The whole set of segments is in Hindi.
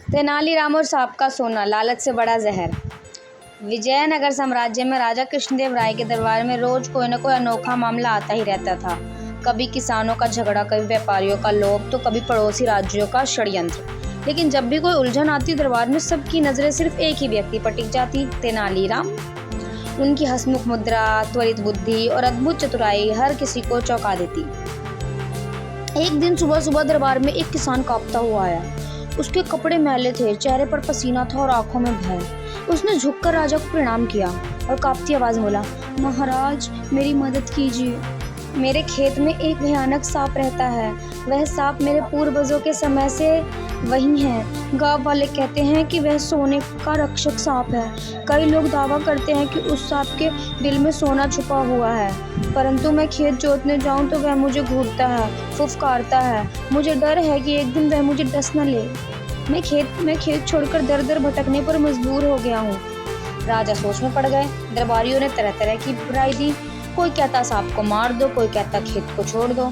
तेनालीराम और सांप का सोना, लालच से बड़ा जहर। विजयनगर साम्राज्य में राजा कृष्णदेव राय के दरबार में रोज कोई न कोई अनोखा मामला आता ही रहता था। कभी किसानों का झगड़ा, कभी व्यापारियों का लोभ, तो कभी पड़ोसी राज्यों का षड्यंत्र। लेकिन जब भी कोई उलझन आती, दरबार में सबकी नजरें सिर्फ एक ही व्यक्ति पर टिक जाती, तेनालीराम। उनकी हंसमुख मुद्रा, त्वरित बुद्धि और अद्भुत चतुराई हर किसी को चौंका देती। एक दिन सुबह सुबह दरबार में एक किसान कांपता हुआ आया। उसके कपड़े मैले थे, चेहरे पर पसीना था और आंखों में भय। उसने झुककर राजा को प्रणाम किया और कांपती आवाज बोला, महाराज मेरी मदद कीजिए। मेरे खेत में एक भयानक सांप रहता है। वह सांप मेरे पूर्वजों के समय से वही है। गांव वाले कहते हैं कि वह सोने का रक्षक सांप है। कई लोग दावा करते हैं कि उस सांप के दिल में सोना छुपा हुआ है, परंतु मैं खेत जोतने जाऊं तो वह मुझे घूरता है, फुफकारता है। मुझे डर है कि एक दिन वह मुझे डस न ले। मैं खेत छोड़कर दर दर भटकने पर मजबूर हो गया हूँ। राजा सोच में पड़ गए। दरबारियों ने तरह तरह की राय दी। कोई कहता सांप को मार दो, कोई कहता खेत को छोड़ दो।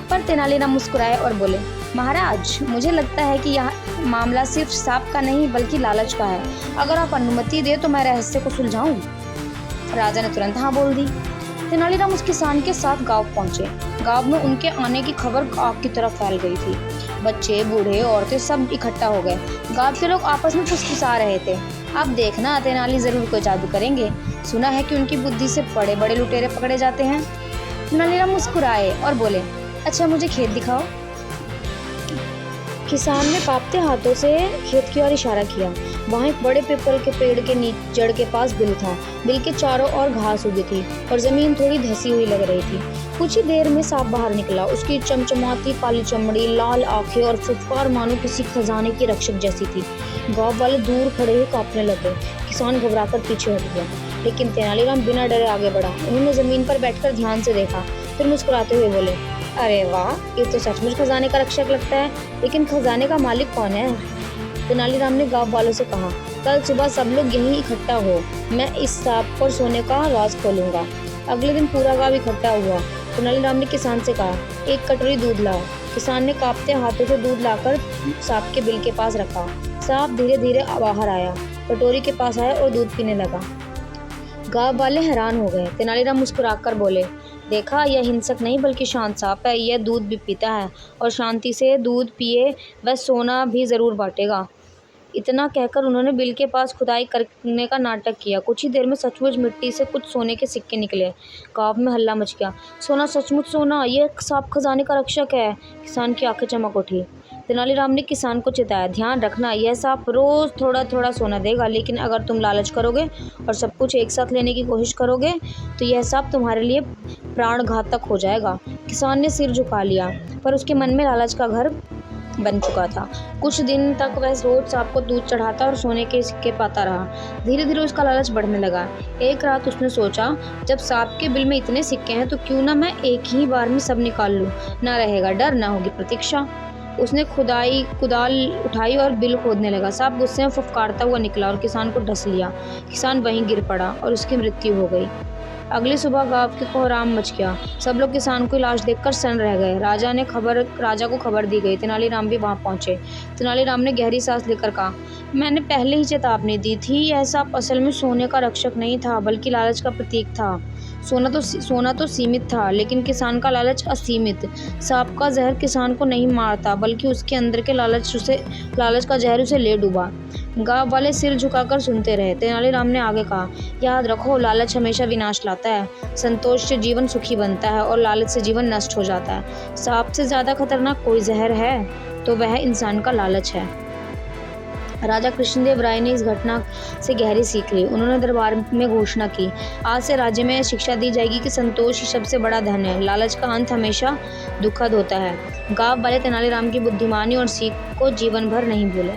पर तेनालीराम मुस्कुराए और बोले, महाराज मुझे लगता है कि यह मामला सिर्फ सांप का नहीं बल्कि लालच का है। अगर आप अनुमति दे तो मैं रहस्य को सुलझाऊं। राजा ने तुरंत हाँ बोल दी। तेनालीराम उस किसान के साथ गांव पहुंचे। गांव में उनके आने की खबर आग की तरह फैल गई थी। बच्चे, बूढ़े, औरतें सब इकट्ठा हो गए। गांव के लोग आपस में फुसफुसा रहे थे, अब देखना तेनाली जरूर कोई जादू करेंगे। सुना है कि उनकी बुद्धि से बड़े बड़े लुटेरे पकड़े जाते हैं। तेनालीराम मुस्कुराए और बोले, अच्छा मुझे खेत दिखाओ। किसान ने कांपते हाथों से खेत की ओर इशारा किया। वहाँ एक बड़े पीपल के पेड़ के जड़ के पास बिल था। बिल के चारों ओर घास उगी थी और जमीन थोड़ी धसी हुई लग रही थी। कुछ ही देर में सांप बाहर निकला। उसकी चमचमाती काली चमड़ी, लाल आंखें और फुफकार मानो किसी खजाने की रक्षक जैसी थी। गांव वाले दूर खड़े ही कांपने लगे। किसान घबराकर पीछे हट गया, लेकिन तेनालीराम बिना डरे आगे बढ़ा। उन्होंने जमीन पर बैठकर ध्यान से देखा, फिर मुस्कुराते हुए बोले, अरे वाह, ये तो सचमुच खजाने का रक्षक लगता है, लेकिन खजाने का मालिक कौन है? तेनालीराम ने गांव वालों से कहा, कल सुबह सब लोग यहीं इकट्ठा हो, मैं इस सांप और सोने का राज खोलूंगा। अगले दिन पूरा गांव इकट्ठा हुआ। तेनालीराम ने किसान से कहा, एक कटोरी दूध लाओ। किसान ने कांपते हाथों से दूध लाकर सांप के बिल के पास रखा। सांप धीरे धीरे बाहर आया, कटोरी के पास आया और दूध पीने लगा। गांव वाले हैरान हो गए। तेनालीराम मुस्कुराकर बोले, देखा, यह हिंसक नहीं बल्कि शांत सांप है। यह दूध भी पीता है और शांति से दूध पिए वह सोना भी जरूर बांटेगा। इतना कहकर उन्होंने बिल के पास खुदाई करने का नाटक किया। कुछ ही देर में सचमुच मिट्टी से कुछ सोने के सिक्के निकले। गांव में हल्ला मच गया। सोना, सचमुच सोना, यह सांप खजाने का रक्षक है। किसान की आंखें चमक उठी। तेनालीराम ने किसान को चिताया, ध्यान रखना, यह सांप रोज थोड़ा थोड़ा सोना देगा, लेकिन अगर तुम लालच करोगे और सब कुछ एक साथ लेने की कोशिश करोगे तो यह सांप तुम्हारे लिए प्राण घातक हो जाएगा। किसान ने सिर झुका लिया, पर उसके मन में लालच का घर बन चुका था। कुछ दिन तक वह रोज सांप को दूध चढ़ाता और सोने के सिक्के पाता रहा। धीरे धीरे उसका लालच बढ़ने लगा। एक रात उसने सोचा, जब सांप के बिल में इतने सिक्के हैं तो क्यों ना मैं एक ही बार में सब निकाल लूं। ना रहेगा डर, ना होगी प्रतीक्षा। उसने कुदाल उठाई और बिल खोदने लगा। सांप गुस्से में फुफकारता हुआ निकला और किसान को डस लिया। किसान वहीं गिर पड़ा और उसकी मृत्यु हो गई। अगली सुबह गांव के कोहराम मच गया। सब लोग किसान की लाश देखकर सन्न रह गए। राजा को खबर दी गई। तेनालीराम भी वहां पहुंचे। तेनालीराम ने गहरी सांस लेकर कहा, मैंने पहले ही चेतावनी दी थी, यह सांप असल में सोने का रक्षक नहीं था बल्कि लालच का प्रतीक था। सोना तो सीमित था, लेकिन किसान का लालच असीमित। सांप का जहर किसान को नहीं मारता बल्कि उसके अंदर के लालच का जहर उसे ले डूबा। गांव वाले सिर झुकाकर सुनते रहे। तेनालीराम ने आगे कहा, याद रखो, लालच हमेशा विनाश लाता है। संतोष से जीवन सुखी बनता है और लालच से जीवन नष्ट हो जाता है। सांप से ज्यादा खतरनाक कोई जहर है तो वह इंसान का लालच है। राजा कृष्णदेव राय ने इस घटना से गहरी सीख ली। उन्होंने दरबार में घोषणा की, आज से राज्य में शिक्षा दी जाएगी कि संतोष ही सबसे बड़ा धन है। लालच का अंत हमेशा दुखद होता है। गांव वाले तेनालीराम की बुद्धिमानी और सीख को जीवन भर नहीं भूले।